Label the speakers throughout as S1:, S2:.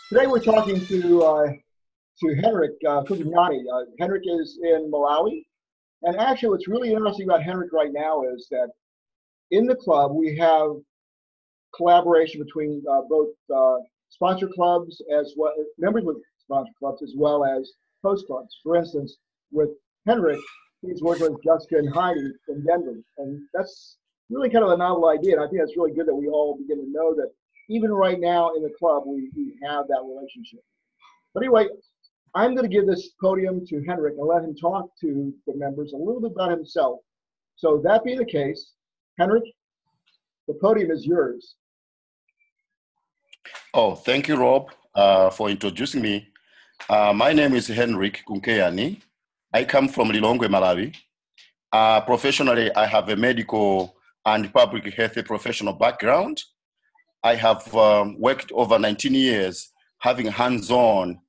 S1: Today we're talking to Henrick Kunkeyani. Henrick is in Malawi, and actually, what's really interesting about Henrick right now is that in the club we have collaboration between both sponsor clubs as well members with sponsor clubs as well as host clubs. For instance, with Henrick, he's working with Jessica and Heidi in Denver, and that's really kind of a novel idea. And I think it's really good that we all begin to know that even right now in the club, we have that relationship. But anyway, I'm going to give this podium to Henrick and let him talk to the members a little bit about himself. So that being the case, Henrick, the podium is yours.
S2: Oh, thank you, Rob, for introducing me. My name is Henrick Kunkeyani. I come from Lilongwe, Malawi. Professionally, I have a medical and public health professional background. I have worked over 19 years, having hands-on,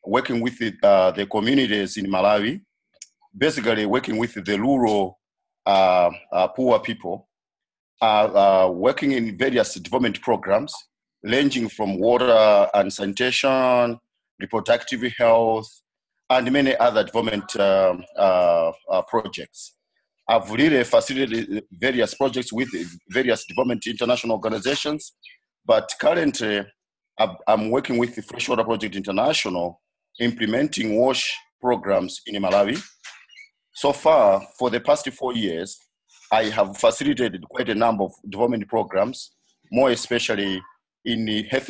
S2: working with the communities in Malawi, basically working with the rural poor people, working in various development programs, ranging from water and sanitation, reproductive health, and many other development projects. I've really facilitated various projects with various development international organizations, but currently I'm working with the Freshwater Project International, implementing WASH programs in Malawi. So far, for the past 4 years, I have facilitated quite a number of development programs, more especially in health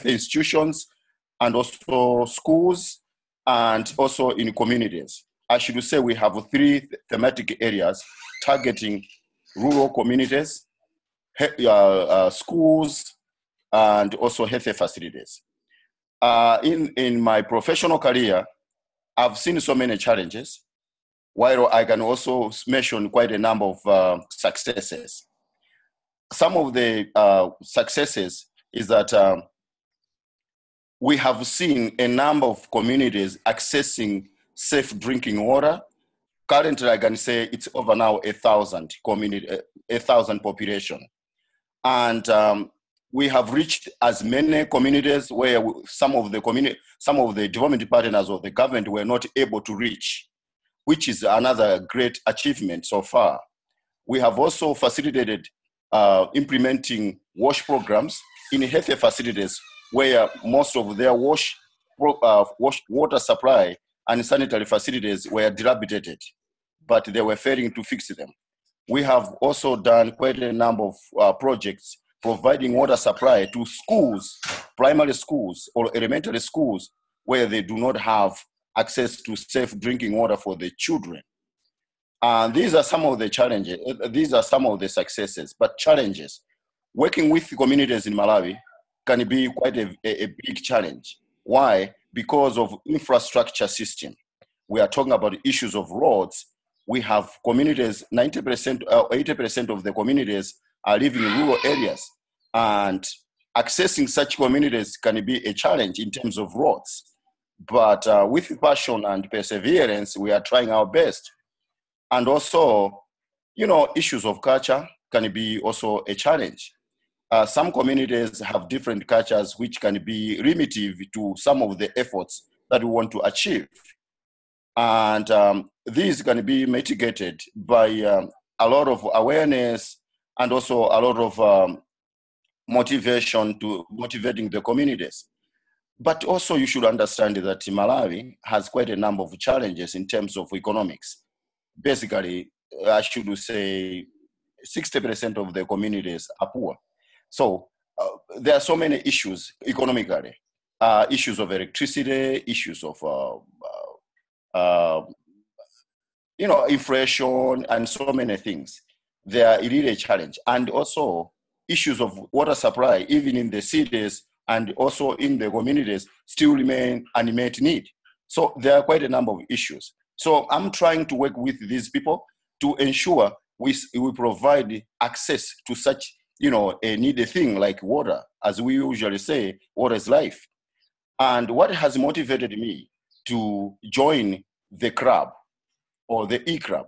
S2: institutions and also schools and also in communities. I should say we have 3 thematic areas targeting rural communities, schools, and also health facilities. In my professional career, I've seen so many challenges, while I can also mention quite a number of successes. Some of the successes is that we have seen a number of communities accessing safe drinking water. Currently, I can say it's over now 1,000 population. And we have reached as many communities where some of the development partners of the government were not able to reach, which is another great achievement so far. We have also facilitated implementing WASH programs in health facilities where most of their WASH water supply and sanitary facilities were dilapidated, but they were failing to fix them. We have also done quite a number of projects providing water supply to schools, primary schools or elementary schools where they do not have access to safe drinking water for the children. And these are some of the challenges, these are some of the successes, but challenges. Working with communities in Malawi can be quite a big challenge. Why? Because of infrastructure system. We are talking about issues of roads. We have communities, 90% or 80% of the communities are living in rural areas, and accessing such communities can be a challenge in terms of roads. But with passion and perseverance, we are trying our best. And also, issues of culture can be also a challenge. Some communities have different cultures which can be limited to some of the efforts that we want to achieve. And these can be mitigated by a lot of awareness and also a lot of motivation to motivating the communities. But also you should understand that Malawi has quite a number of challenges in terms of economics. Basically, I should say 60% of the communities are poor. So there are so many issues economically, issues of electricity, issues of inflation, and so many things. They are really a challenge. And also issues of water supply, even in the cities and also in the communities, still remain unmet need. So there are quite a number of issues. So I'm trying to work with these people to ensure we provide access to such, a needed thing like water. As we usually say, water is life. And what has motivated me to join the club or the e-club,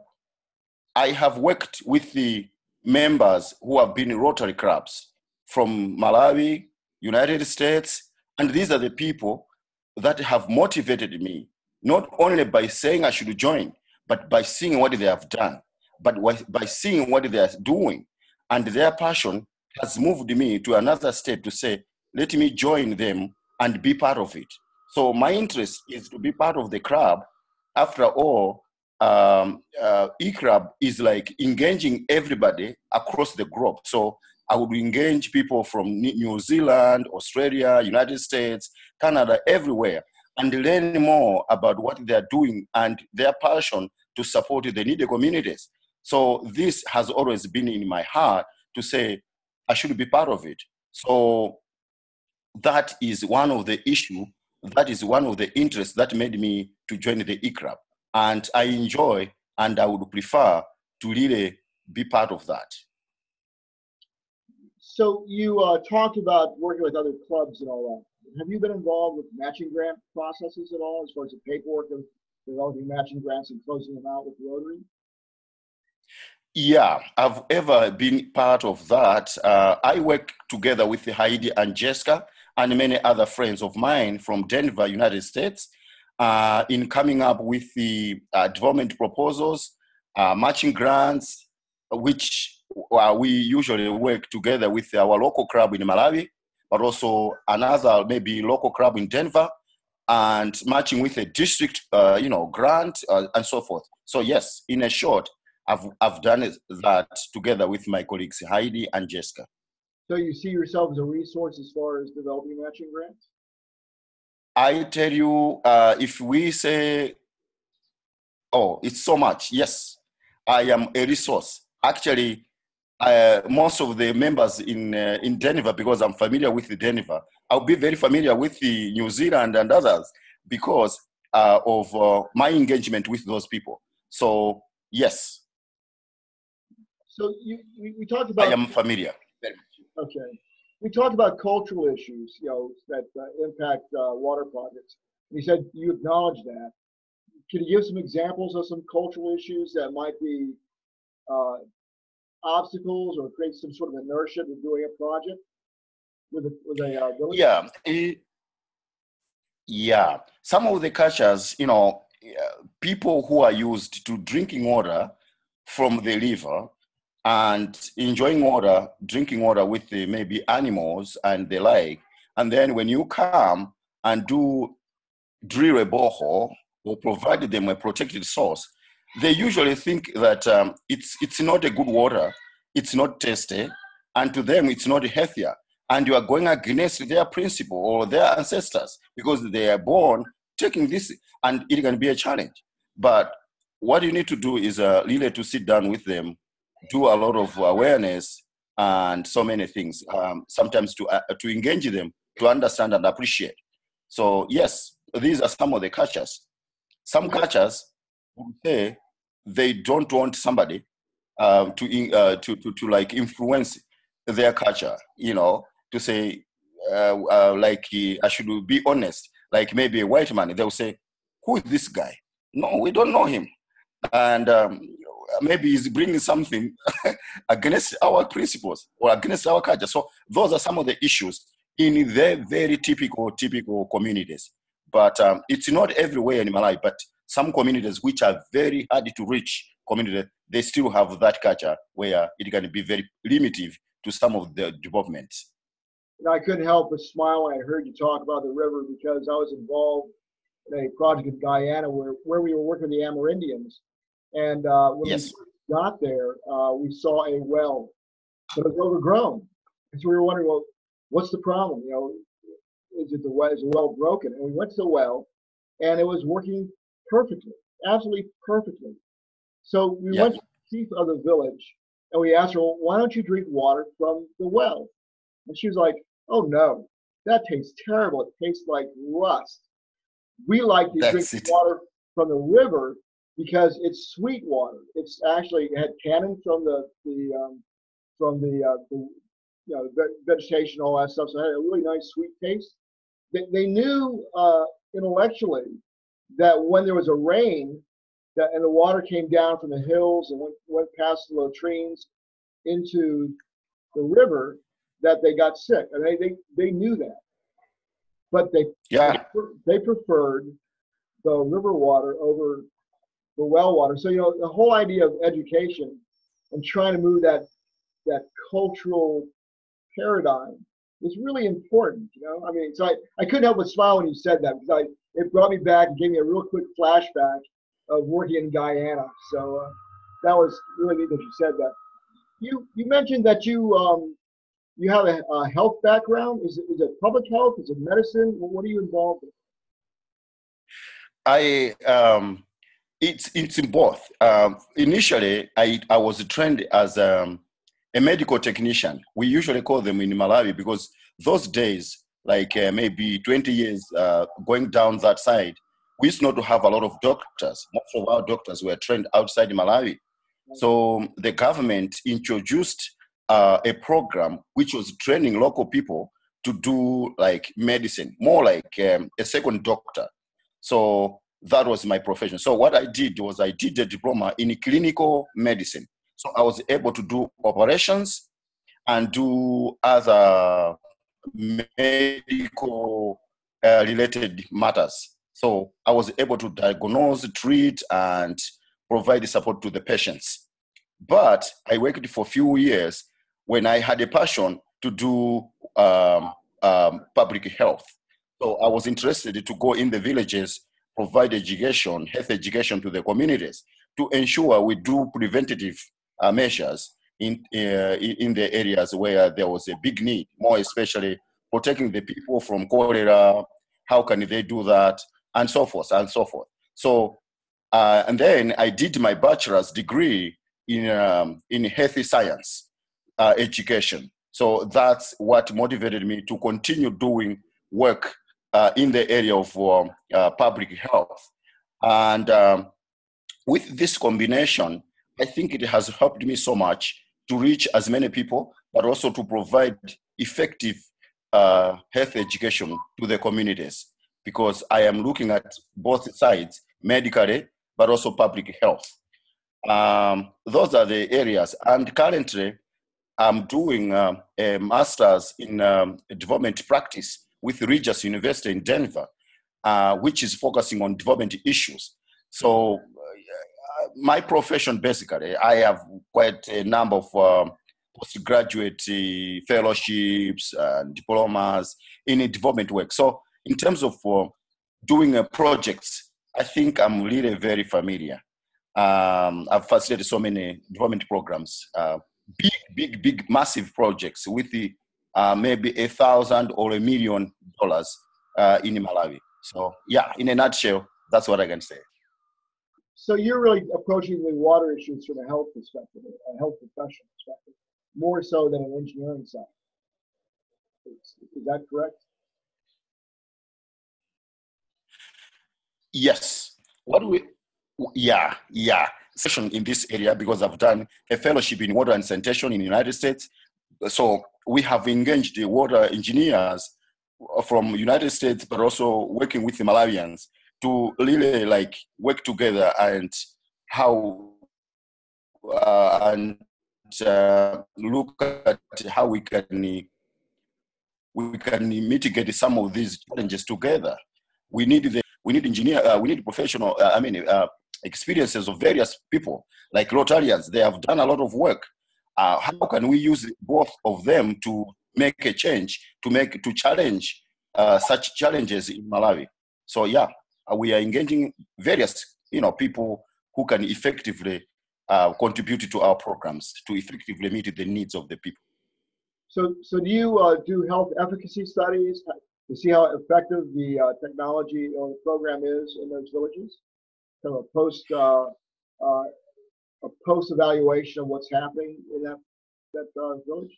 S2: I have worked with the members who have been in Rotary clubs from Malawi, United States. And these are the people that have motivated me, not only by saying I should join, but by seeing what they have done, but by seeing what they are doing. And their passion has moved me to another step to say, let me join them and be part of it. So my interest is to be part of the club. After all, eClub is like engaging everybody across the globe. So I would engage people from New Zealand, Australia, United States, Canada, everywhere, and learn more about what they are doing and their passion to support the needy communities. So this has always been in my heart to say I should be part of it. So that is one of the issue, that is one of the interests that made me to join the eClub. And I enjoy and I would prefer to really be part of that.
S1: So you talked about working with other clubs and all that. Have you been involved with matching grant processes at all, as far as the paperwork of developing matching grants and closing them out with Rotary?
S2: Yeah, I've ever been part of that. I work together with Heidi and Jessica and many other friends of mine from Denver, United States, in coming up with the development proposals, matching grants, which we usually work together with our local club in Malawi, but also another maybe local club in Denver, and matching with a district, grant and so forth. So yes, in a short, I've done that together with my colleagues Heidi and Jessica.
S1: So you see yourself as a resource as far as developing matching grants?
S2: I tell you, if we say, oh, it's so much. Yes, I am a resource. Actually, most of the members in Denver, because I'm familiar with the Denver, I'll be very familiar with the New Zealand and others because of my engagement with those people. So yes.
S1: So we talked about.
S2: I am familiar.
S1: Okay. We talked about cultural issues, that impact water projects. You said you acknowledge that. Can you give some examples of some cultural issues that might be obstacles or create some sort of inertia to doing a project with a village?
S2: Yeah. Yeah. Some of the cultures, people who are used to drinking water from the river and enjoying water, drinking water with the maybe animals and the like. And then when you come and drill a borehole or provide them a protected source, they usually think that it's not a good water, it's not tasty, and to them it's not healthier. And you are going against their principle or their ancestors because they are born taking this, and it can be a challenge. But what you need to do is really to sit down with them, do a lot of awareness and so many things, sometimes to engage them, to understand and appreciate. So yes, these are some of the cultures. Some cultures would say they don't want somebody to like influence their culture, to say I should be honest, like maybe a white man, they'll say, who is this guy? No, we don't know him. And maybe he's bringing something against our principles or against our culture. So those are some of the issues in the very typical communities. But it's not everywhere in Malawi, but some communities which are very hard to reach communities, they still have that culture where it can be very limited to some of the developments.
S1: I couldn't help but smile when I heard you talk about the river, because I was involved in a project in Guyana where we were working with the Amerindians. And when
S2: Yes.
S1: we got there, we saw a well, but it was overgrown. And so we were wondering, well, what's the problem? Is the well broken? And we went to the well, and it was working perfectly, absolutely perfectly. So we went to the chief of the village, and we asked her, well, why don't you drink water from the well? And she was like, oh no, that tastes terrible. It tastes like rust. We like to drink water from the river because it's sweet water. It's actually, it had tannin from the vegetation, all that stuff. So it had a really nice sweet taste. They knew intellectually that when there was a rain, and the water came down from the hills and went past the latrines into the river, that they got sick, and they knew that, but they preferred the river water over the well water. So the whole idea of education and trying to move that cultural paradigm is really important. I mean, so I couldn't help but smile when you said that, because it brought me back and gave me a real quick flashback of working in Guyana. So that was really neat that you said that. You mentioned that you have a health background. Is it public health? Is it medicine? What are you involved in?
S2: It's in both. Initially, I was trained as a medical technician. We usually call them in Malawi, because those days, like maybe 20 years going down that side, we used not to have a lot of doctors. Most of our doctors were trained outside Malawi. So the government introduced a program which was training local people to do like medicine, more like a second doctor. So that was my profession. So what I did was I did a diploma in clinical medicine. So I was able to do operations and do other medical related matters. So I was able to diagnose, treat, and provide support to the patients. But I worked for a few years when I had a passion to do public health. So I was interested to go in the villages, provide education, health education to the communities, to ensure we do preventative measures in the areas where there was a big need, more especially protecting the people from cholera. How can they do that? And so forth and so forth. So, and then I did my bachelor's degree in health science education. So that's what motivated me to continue doing work in the area of public health. And with this combination, I think it has helped me so much to reach as many people, but also to provide effective health education to the communities, because I am looking at both sides, medically, but also public health. Those are the areas. And currently, I'm doing a master's in development practice with Regis University in Denver, which is focusing on development issues. So my profession, basically, I have quite a number of postgraduate fellowships and diplomas in development work. So in terms of doing projects, I think I'm really very familiar. I've facilitated so many development programs, big, massive projects with the maybe $1,000 or $1 million in Malawi. So yeah, in a nutshell, that's what I can say.
S1: So you're really approaching the water issues from a health perspective, a health professional perspective, more so than an engineering side. Is that correct?
S2: Yes. Session in this area, because I've done a fellowship in water and sanitation in the United States. So we have engaged the water engineers from the United States, but also working with the Malawians to really like work together and look at how we can mitigate some of these challenges together. We need professional, experiences of various people, like Rotarians. They have done a lot of work. How can we use both of them to make a change, to challenge such challenges in Malawi? So yeah, we are engaging various, people who can effectively contribute to our programs to effectively meet the needs of the people.
S1: So do you do health efficacy studies to see how effective the technology or the program is in those villages? Kind of a post evaluation of what's happening in that village?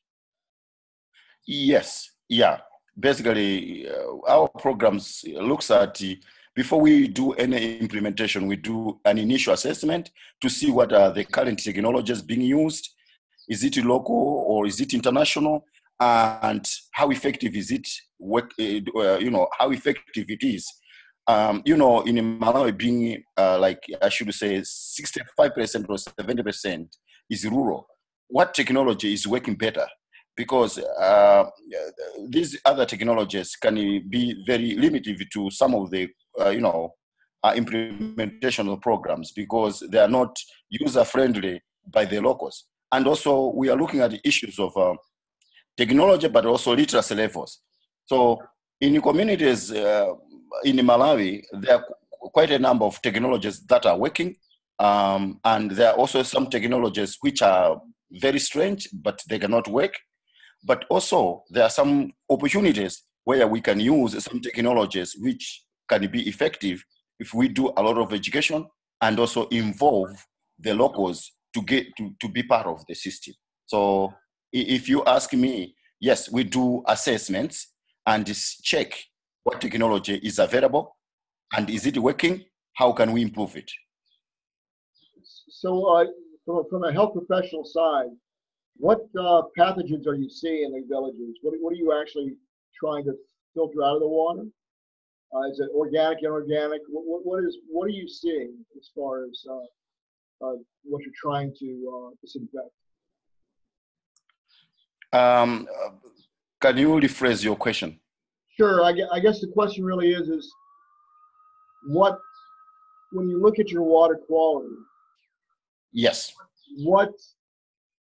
S2: Yes, yeah. Basically, our programs looks at before we do any implementation, we do an initial assessment to see what are the current technologies being used. Is it local or is it international? And how effective is it? How effective it is. In Malawi being I should say 65% or 70% is rural. What technology is working better? because these other technologies can be very limited to some of the implementation of programs because they are not user friendly by the locals. And also we are looking at the issues of technology, but also literacy levels. So in communities in Malawi, there are quite a number of technologies that are working, and there are also some technologies which are very strange, but they cannot work. But also there are some opportunities where we can use some technologies which can be effective if we do a lot of education and also involve the locals to get to be part of the system. So if you ask me, yes, we do assessments and check what technology is available and is it working? How can we improve it?
S1: So from a health professional side, what pathogens are you seeing in the villages? What are you actually trying to filter out of the water? Is it organic, inorganic? What are you seeing as far as what you're trying to disinfect?
S2: Can you rephrase your question?
S1: Sure. I guess the question really is what, when you look at your water quality,
S2: yes,
S1: what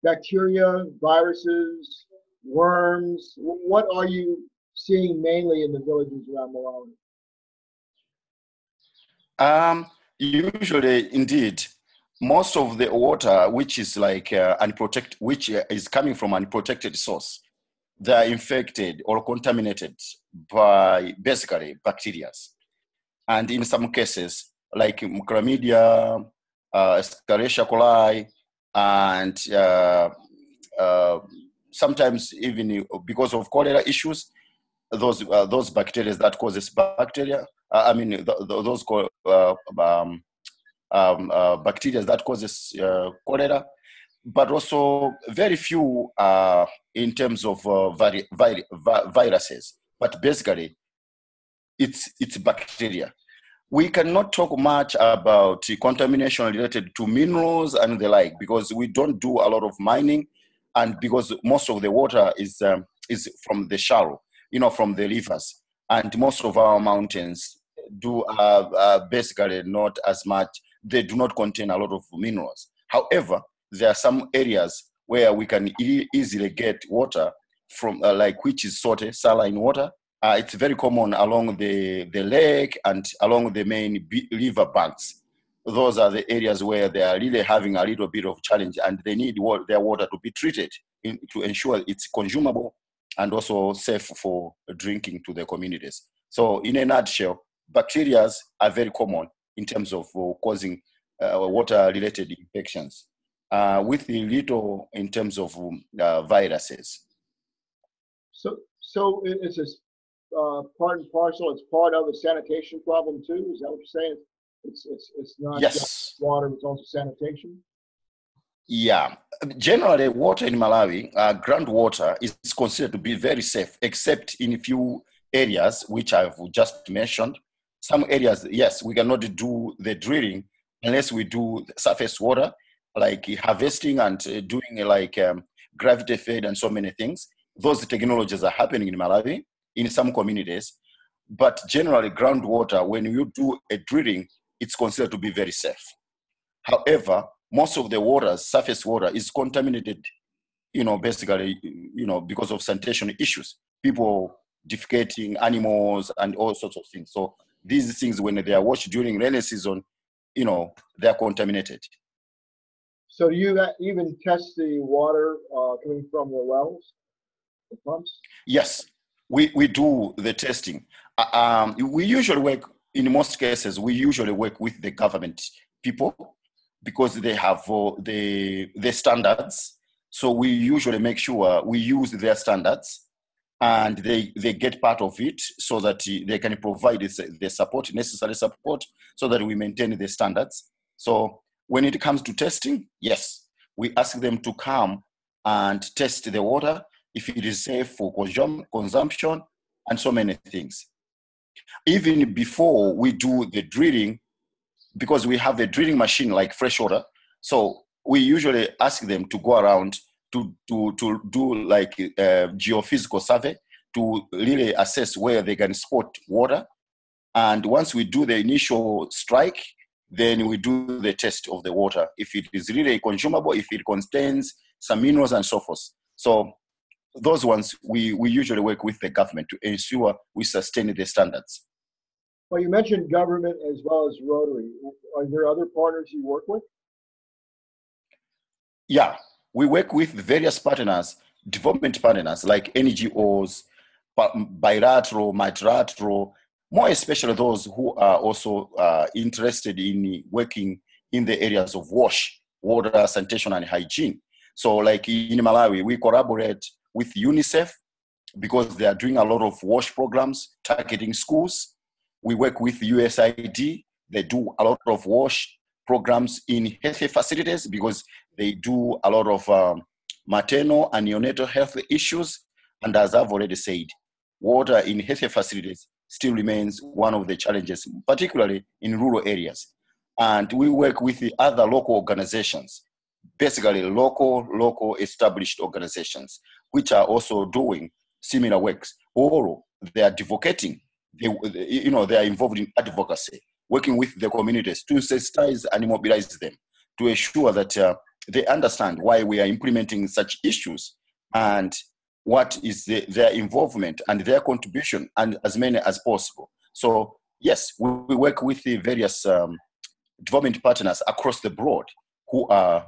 S1: bacteria, viruses, worms, what are you seeing mainly in the villages around Malawi?
S2: Usually, indeed, most of the water which is like unprotected, which is coming from unprotected source, they are infected or contaminated by basically bacteria. And in some cases, like chlamydia, Escherichia coli, and sometimes even because of cholera issues, those bacteria that causes bacteria, those bacteria that causes cholera, but also very few in terms of viruses. But basically, it's bacteria. We cannot talk much about contamination related to minerals and the like because we don't do a lot of mining, and because most of the water is from the shallow, from the rivers, and most of our mountains do basically not as much. They do not contain a lot of minerals. However, there are some areas where we can easily get water from, like which is salty, saline water. It's very common along the lake and along the main river banks. Those are the areas where they are really having a little bit of challenge and they need their water to be treated to ensure it's consumable and also safe for drinking to the communities. So in a nutshell, bacteria are very common in terms of causing water-related infections, with little in terms of viruses.
S1: So it's a part and parcel. It's part of the sanitation problem too. Is that what you're saying? It's not just water; it's also sanitation.
S2: Yeah, generally, water in Malawi, groundwater is considered to be very safe, except in a few areas which I've just mentioned. Some areas, yes, we cannot do the drilling unless we do surface water, like harvesting and doing like gravity fed and so many things. Those technologies are happening in Malawi in some communities, but generally groundwater, when you do a drilling, it's considered to be very safe. However, most of the water, surface water, is contaminated, basically, because of sanitation issues, people defecating, animals, and all sorts of things. So these things, when they are washed during rainy season, they are contaminated.
S1: So do you even test the water coming from the wells, the pumps?
S2: Yes, we do the testing. We usually work, in most cases, we usually work with the government people because they have the standards. So we usually make sure we use their standards and they get part of it so that they can provide the support, necessary support, so that we maintain the standards. So when it comes to testing, yes, we ask them to come and test the water, if it is safe for consumption, and so many things. Even before we do the drilling, because we have a drilling machine like freshwater, so we usually ask them to go around to do like geophysical survey to really assess where they can spot water. And once we do the initial strike, then we do the test of the water, if it is really consumable, if it contains some minerals and so forth. So those ones, we usually work with the government to ensure we sustain the standards.
S1: Well, you mentioned government as well as Rotary. Are there other partners you work with?
S2: Yeah, we work with various partners, development partners like NGOs, bilateral, multilateral, more especially those who are also interested in working in the areas of WASH, water, sanitation, and hygiene. So like in Malawi, we collaborate with UNICEF because they are doing a lot of WASH programs targeting schools. We work with USAID. They do a lot of WASH programs in health facilities because they do a lot of maternal and neonatal health issues. And as I've already said, water in health facilities still remains one of the challenges, particularly in rural areas. And we work with the other local organizations, basically local established organizations, which are also doing similar works, or they are advocating. They are involved in advocacy, working with the communities to sensitize and mobilize them to ensure that they understand why we are implementing such issues and what is their involvement and their contribution, and as many as possible. So yes, we work with the various development partners across the board who are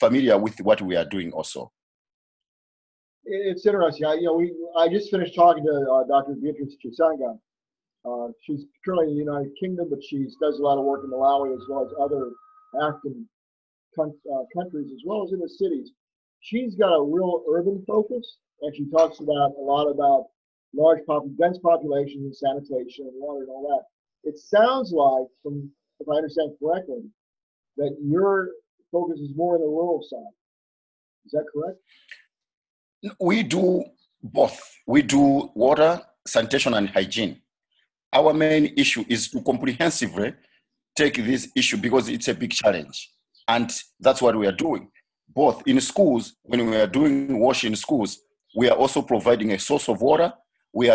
S2: familiar with what we are doing also.
S1: It's interesting. I just finished talking to Dr. Beatrice Chisanga. She's currently in the United Kingdom, but she does a lot of work in Malawi as well as other African countries, as well as in the cities. She's got a real urban focus, and she talks a lot about dense population and sanitation and water and all that. It sounds like, if I understand correctly, that your focus is more on the rural side. Is that correct?
S2: We do both. We do water, sanitation, and hygiene. Our main issue is to comprehensively take this issue because it's a big challenge. And that's what we are doing. Both in schools, when we are doing WASH in schools, we are also providing a source of water. We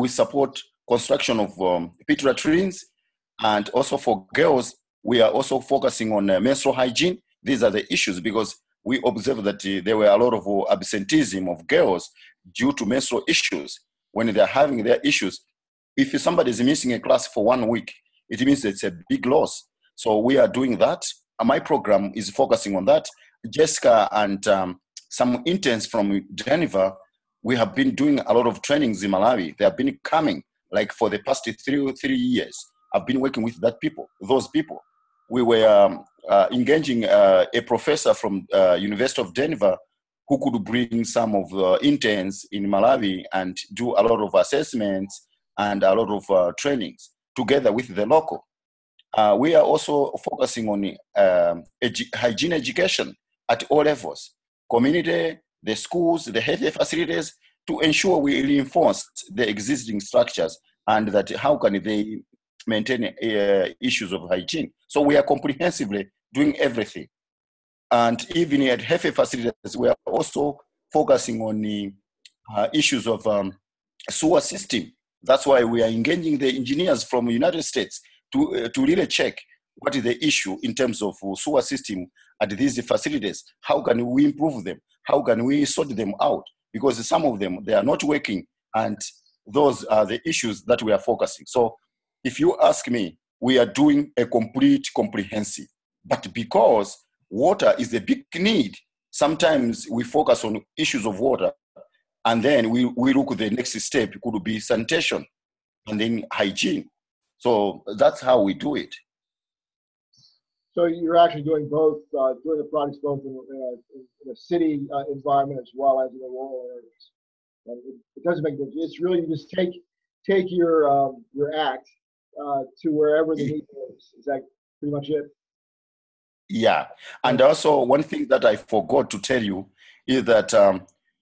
S2: support construction of pit latrines. And also for girls, we are also focusing on menstrual hygiene. These are the issues because we observed that there were a lot of absenteeism of girls due to menstrual issues. When they're having their issues, if somebody is missing a class for 1 week, it means it's a big loss. So we are doing that. My program is focusing on that. Jessica and some interns from Geneva, we have been doing a lot of trainings in Malawi. They have been coming like for the past 3 years. I've been working with those people. We were engaging a professor from University of Denver who could bring some of the interns in Malawi and do a lot of assessments and a lot of trainings together with the local. We are also focusing on hygiene education at all levels, community, the schools, the health facilities, to ensure we reinforce the existing structures and that how can they maintain issues of hygiene. So we are comprehensively doing everything. And even at health facilities, we are also focusing on the issues of sewer system. That's why we are engaging the engineers from the United States to really check what is the issue in terms of sewer system at these facilities. How can we improve them? How can we sort them out? Because some of them, they are not working, and those are the issues that we are focusing. So if you ask me, we are doing a comprehensive. But because water is a big need, sometimes we focus on issues of water, and then we look at the next step. It could be sanitation, and then hygiene. So that's how we do it.
S1: So you're actually doing both, doing the projects both in a city environment as well as in the rural areas. And it doesn't make difference. It's really, you just take your act to wherever the need is. Is that pretty much it?
S2: Yeah. And also one thing that I forgot to tell you is that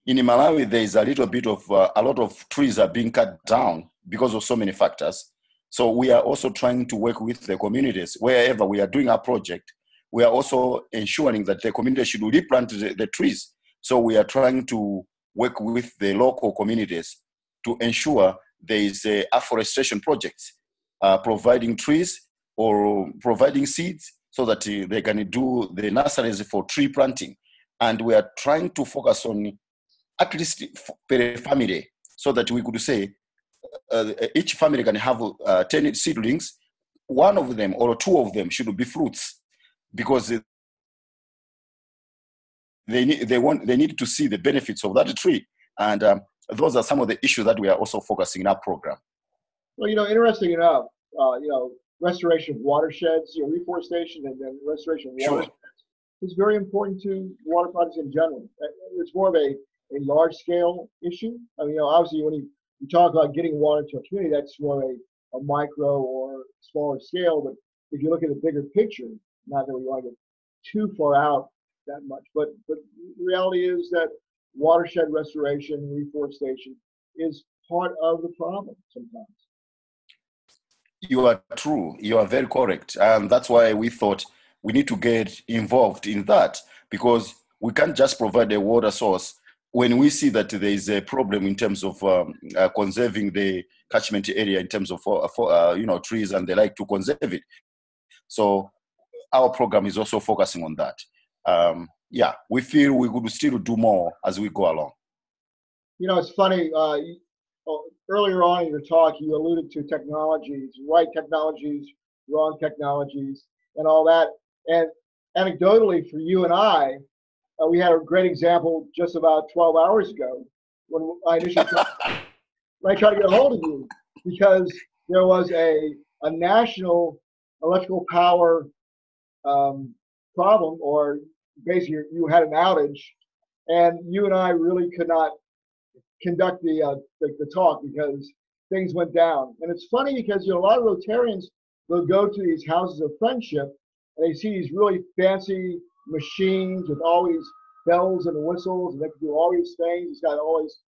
S2: in Malawi, there is a little bit of, a lot of trees are being cut down because of so many factors. So we are also trying to work with the communities. Wherever we are doing our project, we are also ensuring that the community should replant the trees So we are trying to work with the local communities to ensure there is a afforestation projects, providing trees or providing seeds so that they can do the nurseries for tree planting. And we are trying to focus on at least per family, so that we could say each family can have 10 seedlings. One of them or two of them should be fruits, because they need to see the benefits of that tree. And those are some of the issues that we are also focusing in our program.
S1: Well, interesting enough, restoration of watersheds, reforestation and restoration of watersheds is very important to water projects in general. It's more of a large scale issue. I mean, obviously when you talk about getting water to a community, that's more a micro or smaller scale. But if you look at the bigger picture, not that we want to get too far out that much, but the reality is that watershed restoration, reforestation is part of the problem sometimes.
S2: You are true. You are very correct. And that's why we thought we need to get involved in that, because we can't just provide a water source when we see that there is a problem in terms of conserving the catchment area in terms of trees, and they like to conserve it. So our program is also focusing on that. We feel we could still do more as we go along.
S1: It's funny. Earlier on in your talk, you alluded to technologies, right technologies, wrong technologies, and all that. And anecdotally, for you and I, we had a great example just about 12 hours ago when I initially tried to get a hold of you, because there was a national electrical power problem, or basically you had an outage, and you and I really could not conduct the talk because things went down. And it's funny because a lot of Rotarians, they'll go to these houses of friendship and they see these really fancy machines with all these bells and whistles, and they can do all these things. It's got all this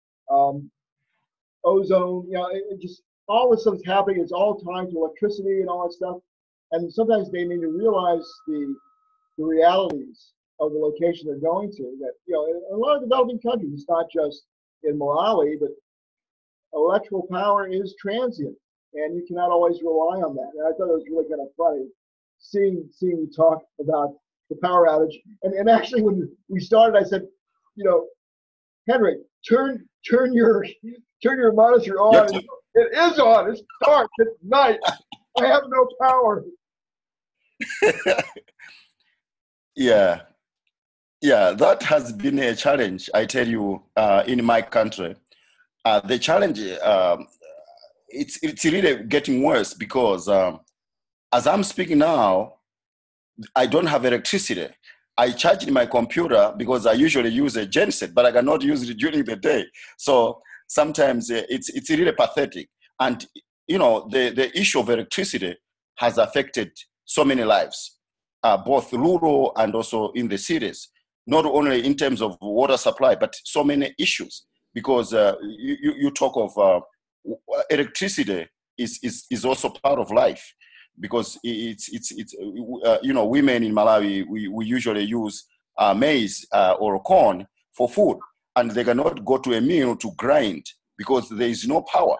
S1: ozone, it just all this stuff's happening. It's all tied to electricity and all that stuff. And sometimes they need to realize the realities of the location they're going to. That in a lot of developing countries, it's not just in Malawi, but electrical power is transient, and you cannot always rely on that. And I thought it was really kind of funny seeing you talk about the power outage. And actually, when we started, I said, Henrick, turn your monitor on.
S2: Yep.
S1: It is on. It's dark. It's night. I have no power.
S2: Yeah, that has been a challenge, I tell you, in my country. The challenge, it's really getting worse, because as I'm speaking now, I don't have electricity. I charge my computer because I usually use a genset, but I cannot use it during the day. So sometimes it's really pathetic. And, the issue of electricity has affected so many lives, both rural and also in the cities. Not only in terms of water supply, but so many issues, because you talk of electricity is also part of life, because it's women in Malawi, we usually use maize or corn for food, and they cannot go to a mill to grind because there is no power.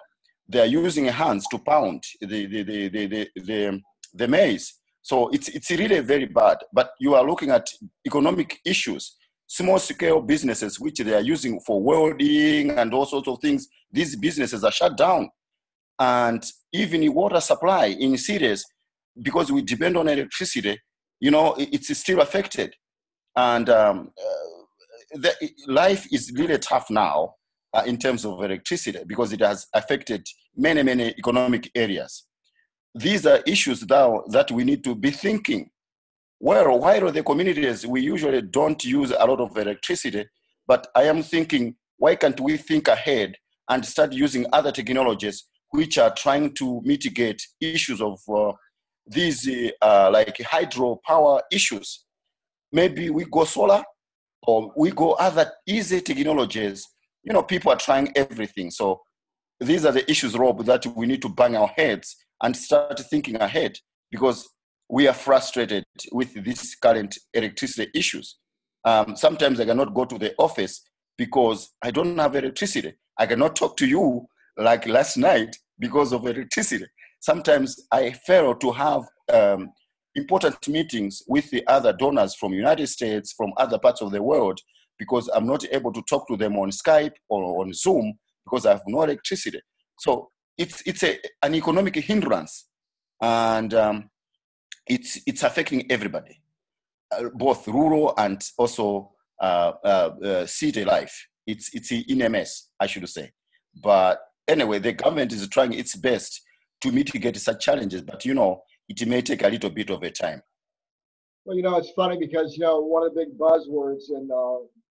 S2: They are using hands to pound the maize. So it's really very bad. But you are looking at economic issues, small scale businesses which they are using for welding and all sorts of things. These businesses are shut down. And even the water supply in cities, because we depend on electricity, it's still affected. And life is really tough now in terms of electricity, because it has affected many, many economic areas. These are issues now that we need to be thinking. Well, why are the communities, we usually don't use a lot of electricity, but I am thinking, why can't we think ahead and start using other technologies which are trying to mitigate issues of these like hydropower issues? Maybe we go solar, or we go other easy technologies. People are trying everything. So these are the issues, Rob, that we need to bang our heads and start thinking ahead, because we are frustrated with these current electricity issues. Sometimes I cannot go to the office because I don't have electricity. I cannot talk to you like last night because of electricity. Sometimes I fail to have important meetings with the other donors from United States, from other parts of the world, because I'm not able to talk to them on Skype or on Zoom because I have no electricity. So it's an economic hindrance, and it's affecting everybody, both rural and also city life. It's in a mess, I should say. But anyway, the government is trying its best to mitigate such challenges, but it may take a little bit of a time.
S1: Well, it's funny because, one of the big buzzwords in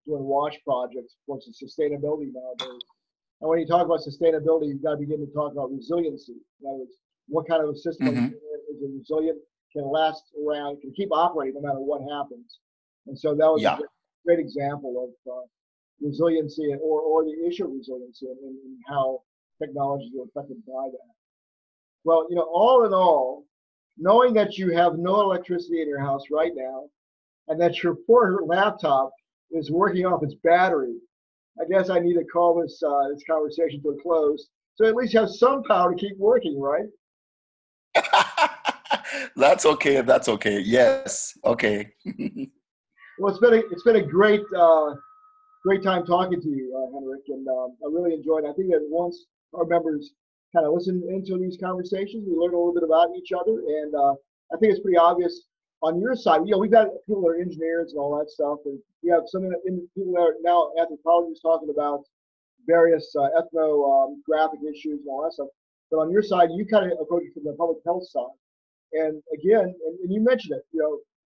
S1: doing WASH projects, of course, is sustainability nowadays. And when you talk about sustainability, you've got to begin to talk about resiliency. In other words, what kind of a system is resilient, can last around, can keep operating no matter what happens. And so that was a great example of resiliency or the issue of resiliency and how technologies are affected by that. Well, all in all, knowing that you have no electricity in your house right now and that your poor laptop is working off its battery, I guess I need to call this conversation to a close. So at least you have some power to keep working, right?
S2: That's okay. That's okay. Yes. Okay.
S1: Well, it's been a great time talking to you, Henrick, and I really enjoyed it. I think that once our members kind of listen into these conversations, we learn a little bit about each other, and I think it's pretty obvious on your side. We've got people that are engineers and all that stuff, and we have some people that are now anthropologists talking about various ethnographic issues and all that stuff. But on your side, you kind of approach it from the public health side. And again, and you mentioned it,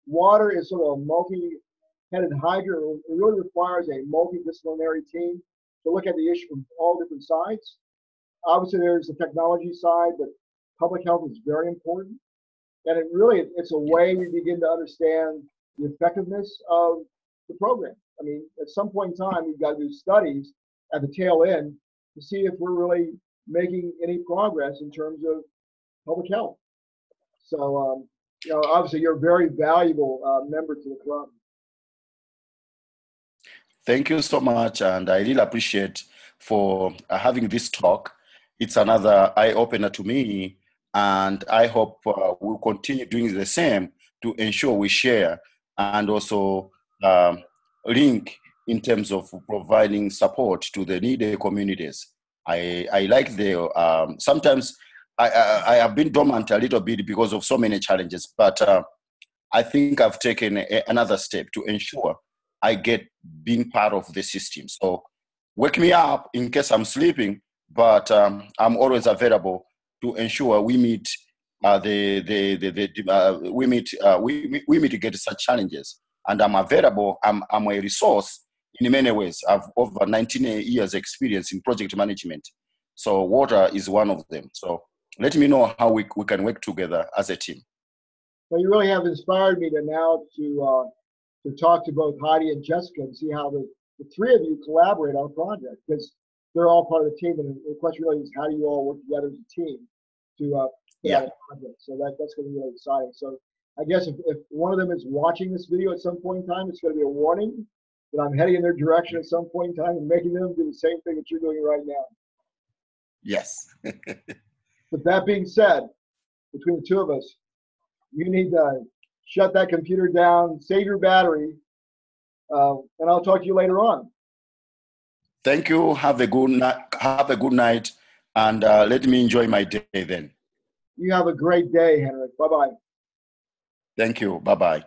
S1: water is sort of a multi-headed hydra. It really requires a multidisciplinary team to look at the issue from all different sides. Obviously, there's the technology side, but public health is very important. And it's a way we begin to understand the effectiveness of the program. I mean, at some point in time, we've got to do studies at the tail end to see if we're really making any progress in terms of public health. So, obviously, you're a very valuable member to the club.
S2: Thank you so much, and I really appreciate for having this talk. It's another eye-opener to me, and I hope we'll continue doing the same to ensure we share and also link in terms of providing support to the needy communities. I like the sometimes I have been dormant a little bit because of so many challenges, but I think I've taken another step to ensure I get being part of the system. So wake me up in case I'm sleeping, but I'm always available to ensure we meet we mitigate such challenges. And I'm available. I'm a resource in many ways. I've over 19 years experience in project management. So water is one of them. So let me know how we can work together as a team.
S1: Well, you really have inspired me to talk to both Heidi and Jessica and see how the three of you collaborate on a project, because they're all part of the team. And the question really is, how do you all work together as a team to put out a project? So that's going to be really exciting. So I guess if one of them is watching this video at some point in time, it's going to be a warning that I'm heading in their direction at some point in time and making them do the same thing that you're doing right now.
S2: Yes.
S1: But that being said, between the two of us, you need to shut that computer down, save your battery, and I'll talk to you later on.
S2: Thank you. Have a good night, and let me enjoy my day then.
S1: You have a great day, Henrick. Bye-bye.
S2: Thank you. Bye-bye.